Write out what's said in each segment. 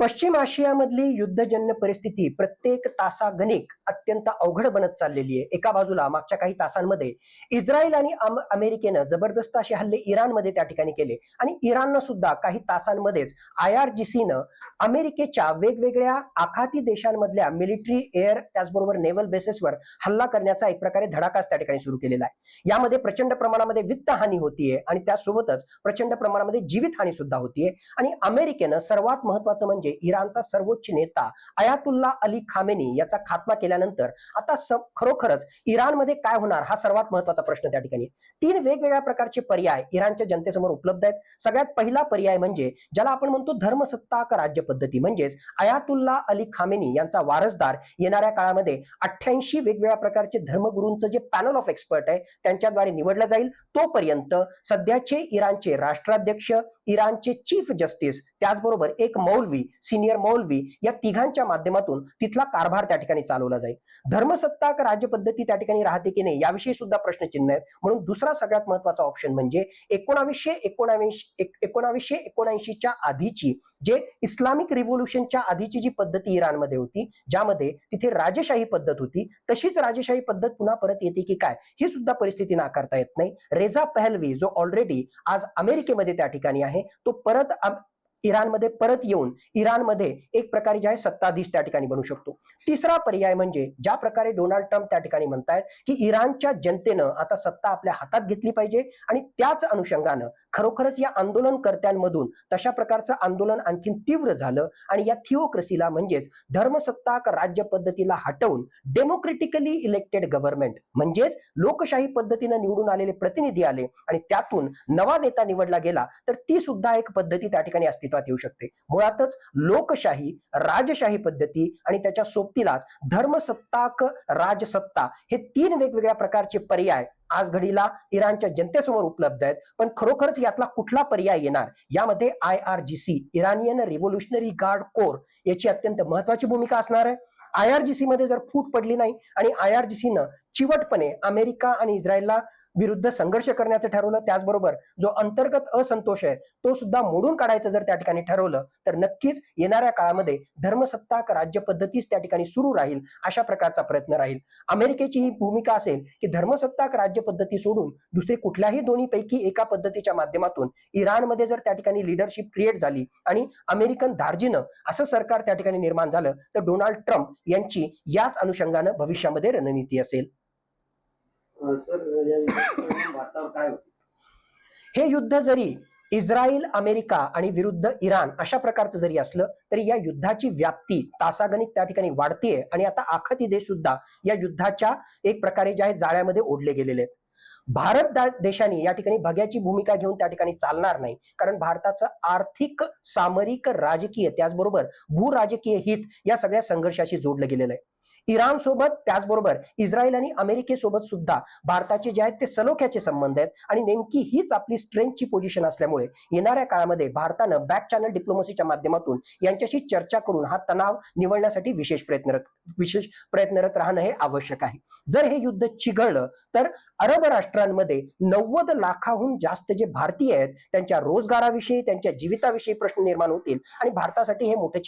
पश्चिम आशियामधली युद्धजन्य परिस्थिती प्रत्येक तासागणिक अत्यंत अवघड बनत चाललेली आहे। एका बाजूला मागच्या काही तासांमध्ये इस्रायल आणि अमेरिकेनं जबरदस्त असे हल्ले इराणमध्ये त्या ठिकाणी केले आणि इराणनं सुद्धा काही तासांमध्येच IRGCनं अमेरिकेच्या वेगवेगळ्या आखाती देशांमधल्या मिलिटरी एअर त्याचबरोबर नेव्हल बेसेसवर हल्ला करण्याचा एक प्रकारे धडाकाच त्या ठिकाणी सुरू केलेला आहे। यामध्ये प्रचंड प्रमाणामध्ये वित्त हानी होतीये आणि त्यासोबतच प्रचंड प्रमाणामध्ये जीवित हानी सुद्धा होतीये आणि अमेरिकेनं सर्वात महत्वाचं म्हणजे इराणचा सर्वोच्च नेता अयातुल्ला अली खामेनी याचा खात्मा केल्यानंतर आता खरोखरच इराणमध्ये काय होणार हा सर्वात महत्वाचा प्रश्न त्या ठिकाणी। तीन वेगवेगळ्या प्रकारचे पर्याय इराणच्या जनतेसमोर उपलब्ध आहेत। सगळ्यात पहिला पर्याय म्हणजे ज्याला आपण म्हणतो धर्मसत्ताक राज्य पद्धती, म्हणजेच अयातुल्ला अली खामेनी यांचा वारसदार येणाऱ्या काळामध्ये 88 वेगवेगळ्या प्रकारचे धर्मगुरूंचं जे पॅनल ऑफ एक्सपर्ट आहे त्यांच्याद्वारे निवडलं जाईल। तोपर्यंत सध्याचे इराणचे राष्ट्राध्यक्ष, इराणचे चीफ जस्टिस, त्याचबरोबर एक मौलवी, सिनियर मौलवी या तिघांच्या माध्यमातून तिथला कारभार त्या ठिकाणी चालवला जाईल। धर्मसत्ताक राज्य पद्धती त्या ठिकाणी राहते की नाही याविषयी सुद्धा प्रश्नचिन्ह आहेत। म्हणून दुसरा सगळ्यात महत्वाचा ऑप्शन म्हणजे 1979च्या आधीची जे इस्लामिक रिव्होल्यूशनच्या आधीची जी पद्धती इराणमध्ये होती, ज्यामध्ये तिथे राजेशाही पद्धत होती, तशीच राजेशाही पद्धत पुन्हा परत येते की काय ही सुद्धा परिस्थिती नाकारता येत नाही। रेजा पहलवी जो ऑलरेडी आज अमेरिकेमध्ये त्या ठिकाणी आहे तो परत इराणमध्ये परत येऊन इराणमध्ये एक प्रकारे जे आहे सत्ताधीश त्या ठिकाणी बनू शकतो। तिसरा पर्याय म्हणजे ज्या प्रकारे डोनाल्ड ट्रम्प त्या ठिकाणी म्हणतायत की इराणच्या जनतेनं आता सत्ता आपल्या हातात घेतली पाहिजे आणि त्याच अनुषंगानं खरोखरच या आंदोलनकर्त्यांमधून तशा प्रकारचं आंदोलन आणखीन तीव्र झालं आणि या थिओक्रेसीला म्हणजेच धर्मसत्ताक राज्य पद्धतीला हटवून डेमोक्रेटिकली इलेक्टेड गव्हर्नमेंट म्हणजेच लोकशाही पद्धतीनं निवडून आलेले प्रतिनिधी आले आणि त्यातून नवा नेता निवडला गेला तर ती सुद्धा एक पद्धती त्या ठिकाणी अस्तित्वात येऊ शकते। मुळातच लोकशाही, राजशाही पद्धती आणि त्याच्या सोबतीलाच धर्मसत्ताक राजसत्ता हे तीन वेगवेगळ्या प्रकारचे पर्याय आज घडीला इराणच्या जनतेसमोर उपलब्ध आहेत। पण खरोखरच यातला कुठला पर्याय येणार यामध्ये IRGC इराणियन रिव्होल्युशनरी गार्ड कोर याची अत्यंत महत्वाची भूमिका असणार आहे। IRGC मध्ये जर फूट पडली नाही आणि IRGCनं चिवटपणे अमेरिका आणि इस्रायलला विरुद्ध संघर्ष करण्याचं ठरवलं, त्याचबरोबर जो अंतर्गत असंतोष आहे तो सुद्धा मोडून काढायचं जर त्या ठिकाणी ठरवलं तर नक्कीच येणाऱ्या काळामध्ये धर्मसत्ताक राज्य पद्धतीच त्या ठिकाणी सुरू राहील अशा प्रकारचा प्रयत्न राहील। अमेरिकेची ही भूमिका असेल की धर्मसत्ताक राज्य पद्धती सोडून दुसरी कुठल्याही दोन्ही पैकी एका पद्धतीच्या माध्यमातून इराणमध्ये जर त्या ठिकाणी लीडरशिप क्रिएट झाली आणि अमेरिकन धार्जिनं असं सरकार त्या ठिकाणी निर्माण झालं तर डोनाल्ड ट्रम्प यांची याच अनुषंगानं भविष्यामध्ये रणनीती असेल। हे युद्ध जरी इस्रायल, अमेरिका आणि विरुद्ध इराण अशा प्रकारचं जरी असलं तरी या युद्धाची व्याप्ती तासागणिक त्या ठिकाणी वाढतीये आणि आता आखाती देश सुद्धा या युद्धाच्या एक प्रकारे जे आहे जाळ्यामध्ये ओढले गेलेले आहेत। भारत देशाने या ठिकाणी भग्याची भूमिका घेऊन त्या ठिकाणी चालणार नाही, कारण भारताचं आर्थिक, सामरिक, राजकीय त्याचबरोबर भूराजकीय हित या सगळ्या संघर्षाशी जोडलं गेलेलं आहे। इराण सोबत त्याचबरोबर इस्रायल आणि अमेरिकेसोबत सुद्धा भारताचे जे आहेत ते सलोख्याचे संबंध आहेत आणि नेमकी हीच आपली स्ट्रेंथची पोझिशन असल्यामुळे येणाऱ्या काळामध्ये भारतानं बॅक चॅनल डिप्लोमसीच्या माध्यमातून यांच्याशी चर्चा करून हा तणाव निवळण्यासाठी विशेष प्रयत्नरत राहणं हे आवश्यक आहे। जर हे युद्ध चिघळलं तर अरब राष्ट्रांमध्ये 90 लाखाहून जास्त जे भारतीय आहेत त्यांच्या रोजगाराविषयी, त्यांच्या जीविताविषयी प्रश्न निर्माण होतील आणि भारतासाठी हे मोठे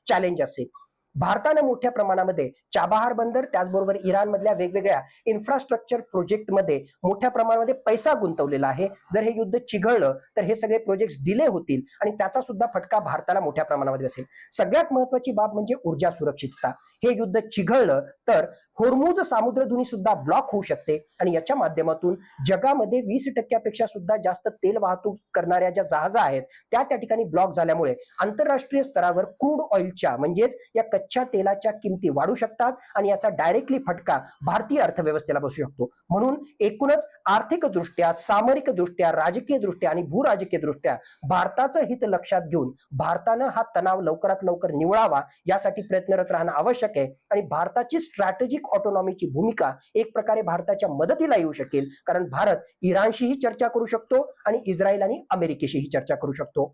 चॅलेंज असेल। भारतानं मोठ्या प्रमाणामध्ये चाबहार बंदर त्याचबरोबर इराण मधल्या वेगवेगळ्या इन्फ्रास्ट्रक्चर प्रोजेक्टमध्ये मोठ्या प्रमाणामध्ये पैसा गुंतवलेला आहे। जर हे युद्ध चिघळलं तर हे सगळे प्रोजेक्ट डिले होतील आणि त्याचा सुद्धा फटका भारताला मोठ्या प्रमाणामध्ये बसेल। सगळ्यात महत्वाची बाब म्हणजे ऊर्जा सुरक्षितता। हे युद्ध चिघळलं तर होर्मुझ सामुद्रधुनी सुद्धा ब्लॉक होऊ शकते आणि याच्या माध्यमातून जगामध्ये 20% सुद्धा जास्त तेल वाहतूक करणाऱ्या ज्या जहाजा आहेत त्या ठिकाणी ब्लॉक झाल्यामुळे आंतरराष्ट्रीय स्तरावर क्रूड ऑइलच्या म्हणजेच या कच्च्या तेलाच्या किमती वाढू शकतात आणि याचा डायरेक्टली फटका भारतीय अर्थव्यवस्थेला बसू शकतो। म्हणून एकूणच आर्थिक दृष्ट्या, सामरिक दृष्ट्या, राजकीय दृष्ट्या आणि भूराजकीय दृष्ट्या भारताचं हित लक्षात घेऊन भारतानं हा तणाव लवकरात लवकर निवळावा यासाठी प्रयत्नरत राहणं आवश्यक आहे आणि भारताची स्ट्रॅटेजिक ऑटोनॉमीची भूमिका एक प्रकारे भारताच्या मदतीला येऊ शकेल, कारण भारत इराणशीही चर्चा करू शकतो आणि इस्रायल आणि अमेरिकेशीही चर्चा करू शकतो।